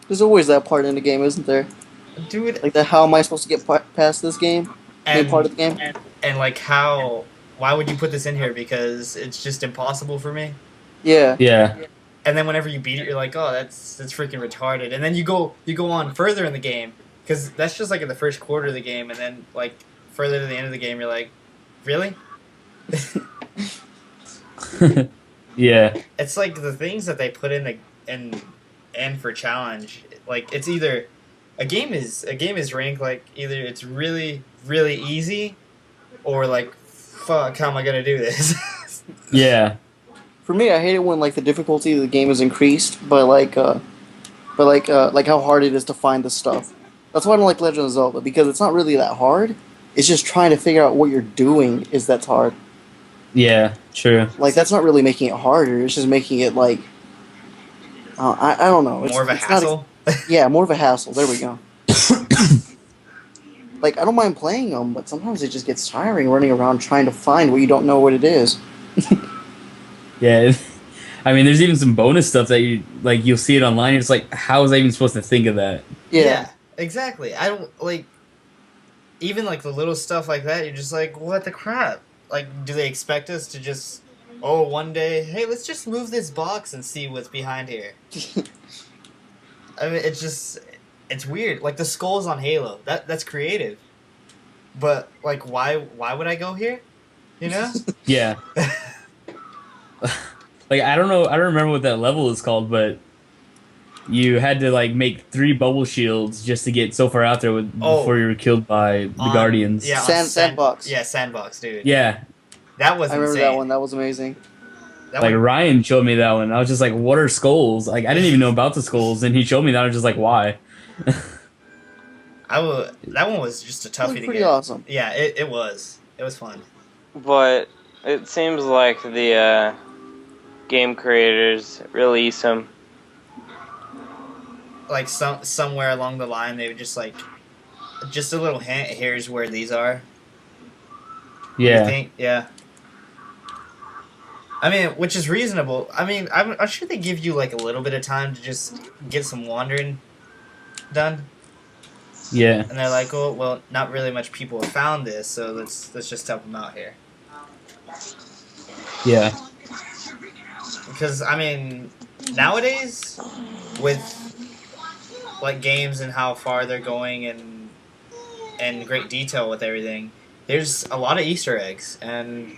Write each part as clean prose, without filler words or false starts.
There's always that part in the game, isn't there? dude. Like that. How am I supposed to get past this game? Main part And of the game. and like how? Why would you put this in here? Because it's just impossible for me. Yeah. Yeah. And then whenever you beat it, you're like, oh, that's freaking retarded. And then you go on further in the game because that's just like in the first quarter of the game, and then like further to the end of the game, you're like, really? Yeah. It's like the things that they put in the in for challenge. Like it's either a game is ranked like either it's really easy or like fuck, how am I gonna do this? Yeah. For me, I hate it when like the difficulty of the game is increased like how hard it is to find the stuff. That's why I don't like Legend of Zelda because it's not really that hard. It's just trying to figure out what you're doing is that's hard. Yeah. True. Like that's not really making it harder. It's just making it like I don't know. More of a It's not hassle. yeah, more of a hassle. There we go. Like I don't mind playing them, but sometimes it just gets tiring running around trying to find what you don't know what it is. Yeah. I mean, there's even some bonus stuff that you like. You'll see it online. It's like, how was I even supposed to think of that? Yeah. Exactly. I don't like even like the little stuff like that. You're just like, what the crap? Like, do they expect us to just one day, hey, let's just move this box and see what's behind here? I mean, it's weird. Like the skulls on Halo, that's creative. But like, why would I go here? You know? Yeah. Like, I don't know. I don't remember what that level is called, but you had to like make 3 bubble shields just to get so far out there Oh, before you were killed by the Guardians. yeah, Sandbox. yeah, sandbox, dude. Yeah. That was I remember insane. that one. That was amazing. That Like one, Ryan showed me that one. I was just like, "What are skulls?" Like, I didn't even know about the skulls, and he showed me that. I was just like, "Why?" that one was just a It was toughie to pretty get. awesome. Yeah, it was. It was fun. But it seems like the game creators release them. Like somewhere along the line, they would just like just a little hint. Here's where these are. You Yeah. think? Yeah. I mean, which is reasonable. I mean, I'm sure they give you like a little bit of time to just get some wandering done, Yeah. and they're like, "Oh, well, not really much people have found this, so let's just help them out here." Yeah. Because I mean, nowadays with like games and how far they're going and great detail with everything, there's a lot of Easter eggs, and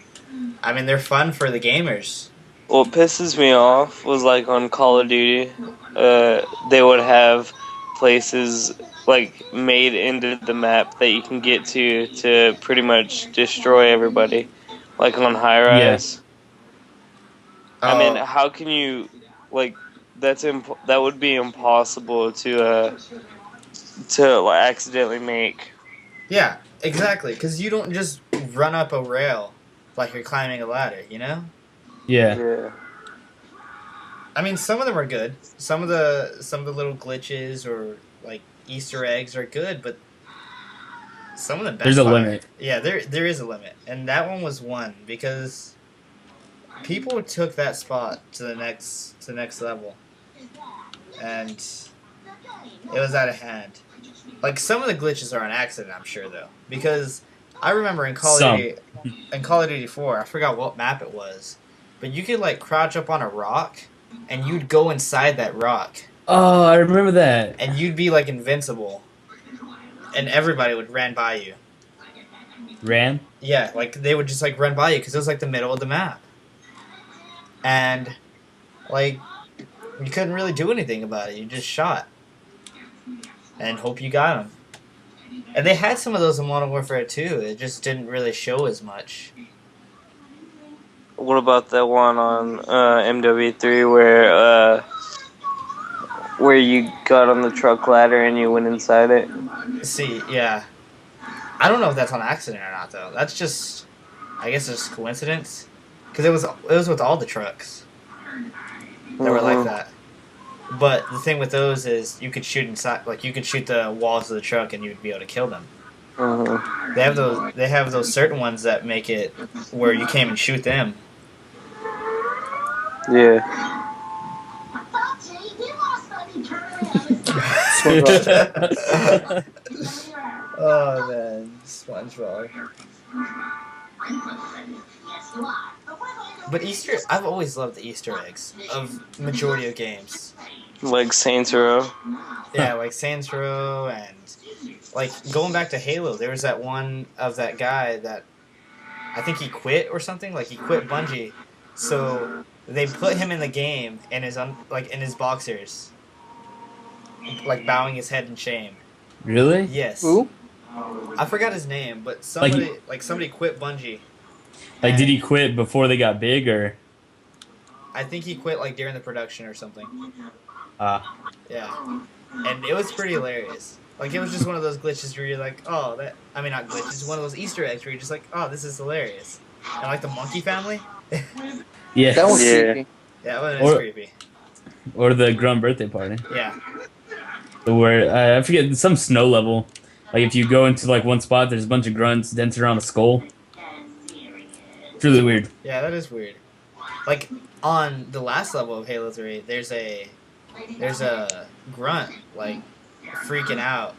I mean they're fun for the gamers. What pisses me off was like on Call of Duty, they would have places like made into the map that you can get to pretty much destroy everybody, like on high Yeah. rise. I mean, Oh, how can you like that would be impossible to like, accidentally make. yeah, exactly. Because you don't just run up a rail like you're climbing a ladder, you know? Yeah. Yeah. I mean, some of them are good. Some of the little glitches or like Easter eggs are good, but some of them There's a backfire. limit. Yeah, there is a limit, and that one was one because people took that spot to the next level, and it was out of hand. Like some of the glitches are an accident, I'm sure though, because I remember Some. In Call of Duty 4, I forgot what map it was, but you could like crouch up on a rock, and you'd go inside that rock, Oh, I remember that. and you'd be like invincible, and everybody would run by you. Ran. Yeah, like they would just like run by you because it was like the middle of the map, and like you couldn't really do anything about it. You just shot and hope you got them. And they had some of those in Modern Warfare 2. It just didn't really show as much. What about that one on MW3 where you got on the truck ladder and you went inside it? See, yeah, I don't know if that's on accident or not though. That's just, I guess, it's just coincidence. Because it was with all the trucks that were like that. But the thing with those is you could shoot inside, like you could shoot the walls of the truck and you'd be able to kill them. They have those certain ones that make it where you can't even shoot them. Yeah. Oh man, SpongeBob. But I've always loved the Easter eggs of majority of games. Like Saints Row. Yeah, like Saints Row and like going back to Halo, there was that one of that guy that I think he quit or something. Like he quit Bungie, so they put him in the game in his in his boxers, like bowing his head in shame. Really? Yes. Who? I forgot his name, but somebody quit Bungie. Like, did he quit before they got big, or? I think he quit like during the production or something. Ah. Yeah, and it was pretty hilarious. Like it was just one of those glitches where you're like, oh, that. I mean, not glitches. One of those Easter eggs where you're just like, oh, this is hilarious. And like the monkey family. Yeah. That one's Yeah. creepy. Yeah, that one is creepy. Or the Grunt birthday party. Yeah. Where I forget some snow level. Like if you go into like one spot, there's a bunch of grunts dented around a skull. It's really weird. Yeah, that is weird. Like on the last level of Halo 3, there's a grunt like freaking out.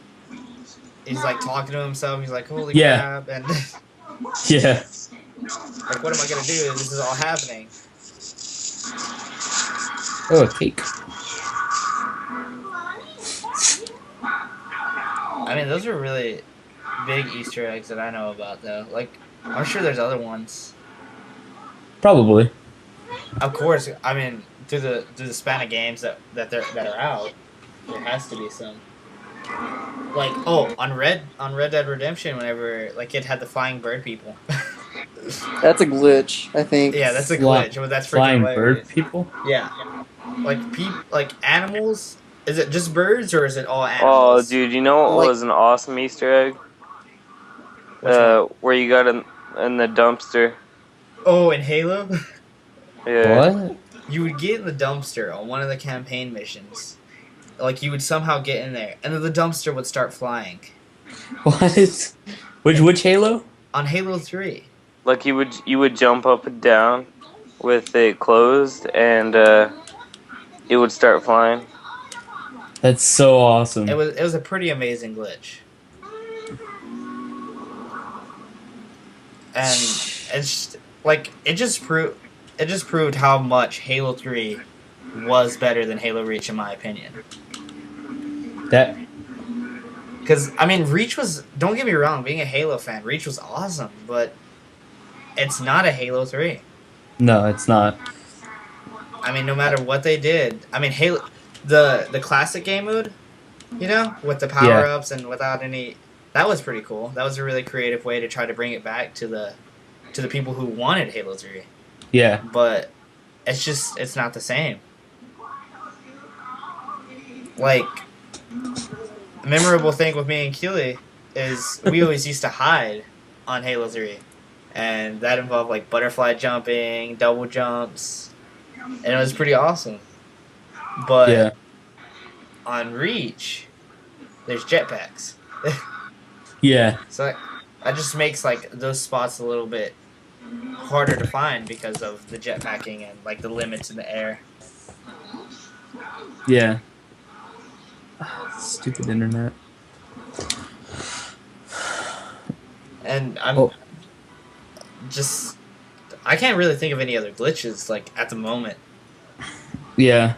He's like talking to himself. He's like, "Holy crap!" And Yeah. like, what am I gonna do? This is all happening. Oh, a cake. I mean, those are really big Easter eggs that I know about, though. Like, I'm sure there's other ones. Probably. Of course, I mean, through the span of games that are out, there has to be some. Like, on Red Dead Redemption, whenever like it had the flying bird people. That's a glitch, I think. Yeah, that's a glitch. But that's freaking Flying hilarious. bird people? Yeah, like animals. Is it just birds or is it all Oh, animals? dude, you know what Like- was an awesome Easter egg? Which one? Where you got in the dumpster. Oh, in Halo, Yeah. What? you would get in the dumpster on one of the campaign missions. Like you would somehow get in there, and then the dumpster would start flying. What? Which Halo? On Halo 3. Like you would jump up and down with it closed, and it would start flying. That's so awesome. It was a pretty amazing glitch. And it's like it just proved how much Halo 3 was better than Halo Reach in my opinion. That Cuz I mean Reach was, don't get me wrong, being a Halo fan, Reach was awesome, but it's not a Halo 3. no, it's not. I mean, no matter what they did, I mean Halo, the classic game mode, you know, with the power-ups and without any, that was pretty cool. That was a really creative way to try to bring it back to the people who wanted Halo 3. Yeah. But it's not the same. Like, a memorable thing with me and Keely is we always used to hide on Halo 3. And that involved like butterfly jumping, double jumps, and it was pretty awesome. But Yeah. on Reach, there's jetpacks. Yeah. So that just makes like those spots a little bit harder to find because of the jetpacking and like the limits in the air. Yeah. Stupid internet. And I'm Oh. just, I can't really think of any other glitches like at the moment. Yeah.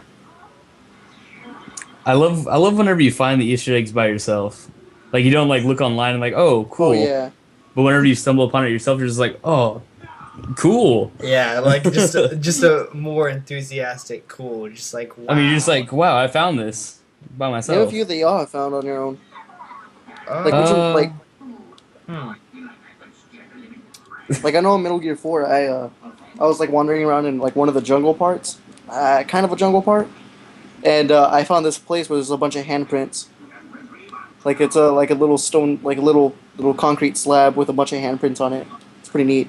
I love whenever you find the Easter eggs by yourself. Like you don't like look online and like, oh, cool. Oh yeah. But whenever you stumble upon it yourself, you're just like, oh, cool. Yeah, like just a more enthusiastic cool, just like wow. I mean, you're just like, wow, I found this by Name a myself. few that y'all have found on your own. Oh. Like, which one, like, like I know in Metal Gear 4, I was like wandering around in like one of the jungle parts, kind of a jungle part, and I found this place where there's a bunch of handprints. Like it's a little stone, like a little concrete slab with a bunch of handprints on it. It's pretty neat.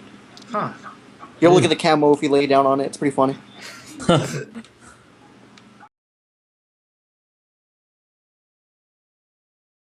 Huh. You'll look at the camo if you lay down on it. It's pretty funny.